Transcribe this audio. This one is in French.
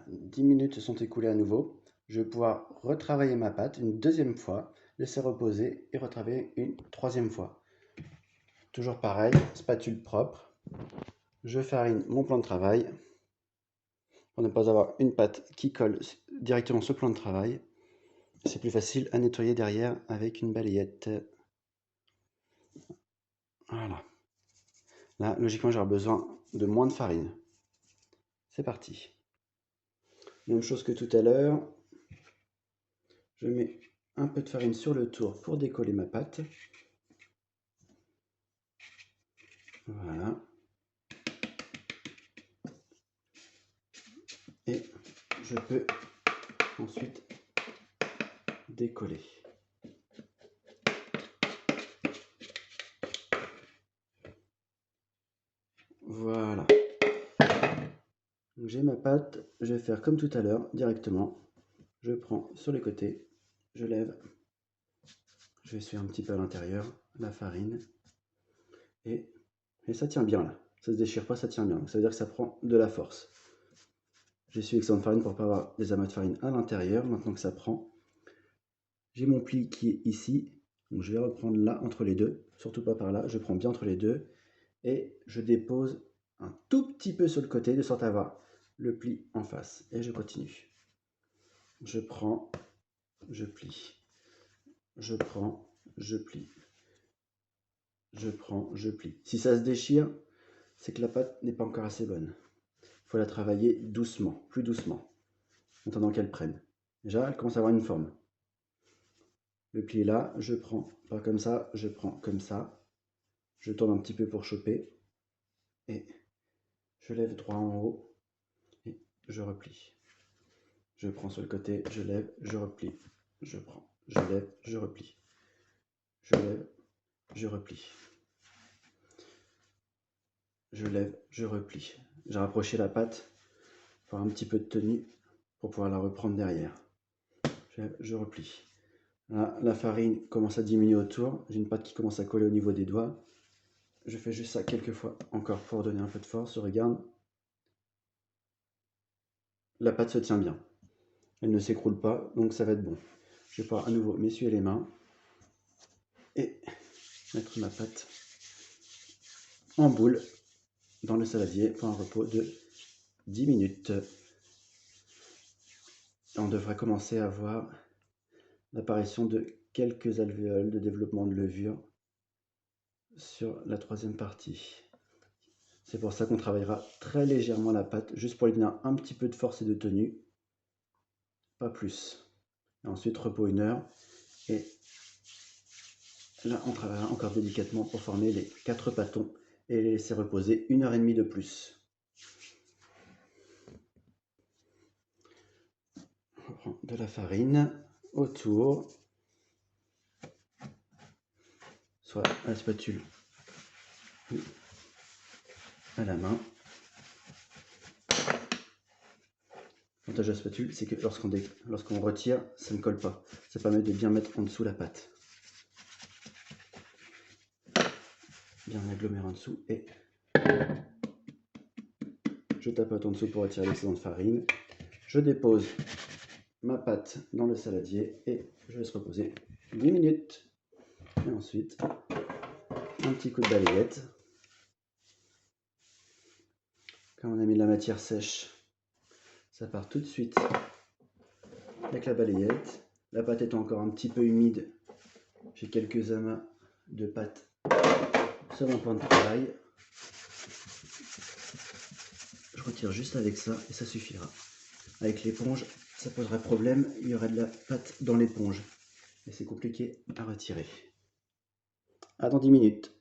Voilà, 10 minutes se sont écoulées à nouveau. Je vais pouvoir retravailler ma pâte une deuxième fois, laisser reposer et retravailler une troisième fois. Toujours pareil, spatule propre. Je farine mon plan de travail pour ne pas avoir une pâte qui colle directement sur le plan de travail. C'est plus facile à nettoyer derrière avec une balayette. Voilà. Là, logiquement, j'aurai besoin de moins de farine. C'est parti. Même chose que tout à l'heure. Je mets un peu de farine sur le tour pour décoller ma pâte. Voilà. Et je peux ensuite décoller. Voilà. J'ai ma pâte, je vais faire comme tout à l'heure, directement. Je prends sur les côtés, je lève, je vais essuyer un petit peu à l'intérieur, la farine, et ça tient bien là. Ça se déchire pas, ça tient bien. Donc ça veut dire que ça prend de la force. J'essuie avec ça de farine pour ne pas avoir des amas de farine à l'intérieur, maintenant que ça prend. J'ai mon pli qui est ici, donc je vais reprendre là entre les deux, surtout pas par là, je prends bien entre les deux, et je dépose un tout petit peu sur le côté, de sorte à avoir le pli en face, et je continue. Je prends, je plie, je prends, je plie, je prends, je plie. Si ça se déchire, c'est que la pâte n'est pas encore assez bonne. Il faut la travailler doucement, plus doucement, en attendant qu'elle prenne. Déjà, elle commence à avoir une forme. Le pli est là, je prends, pas comme ça, je prends comme ça. Je tourne un petit peu pour choper, et je lève droit en haut, et je replie. Je prends sur le côté, je lève, je replie. Je prends, je lève, je replie. Je lève, je replie. Je lève, je replie. J'ai rapproché la pâte pour avoir un petit peu de tenue pour pouvoir la reprendre derrière. Je lève, je replie. Là, la farine commence à diminuer autour. J'ai une pâte qui commence à coller au niveau des doigts. Je fais juste ça quelques fois encore pour donner un peu de force. Je regarde. La pâte se tient bien. Elle ne s'écroule pas, donc ça va être bon. Je vais pouvoir à nouveau m'essuyer les mains et mettre ma pâte en boule dans le saladier pour un repos de 10 minutes. On devrait commencer à voir l'apparition de quelques alvéoles de développement de levure sur la troisième partie. C'est pour ça qu'on travaillera très légèrement la pâte, juste pour lui donner un petit peu de force et de tenue, pas plus. Et ensuite repos 1 heure, et là on travaillera encore délicatement pour former les 4 pâtons et les laisser reposer 1h30 de plus. On prend de la farine autour, soit à la spatule ou à la main. L'avantage de la spatule, c'est que lorsqu'on retire, ça ne colle pas. Ça permet de bien mettre en dessous la pâte. Bien agglomérer en dessous, et je tapote en dessous pour retirer l'excédent de farine. Je dépose ma pâte dans le saladier et je laisse reposer 10 minutes. Et ensuite, un petit coup de balayette. Quand on a mis de la matière sèche, ça part tout de suite avec la balayette. La pâte est encore un petit peu humide. J'ai quelques amas de pâte sur mon plan de travail. Je retire juste avec ça et ça suffira. Avec l'éponge, ça poserait problème. Il y aurait de la pâte dans l'éponge et c'est compliqué à retirer. À dans 10 minutes.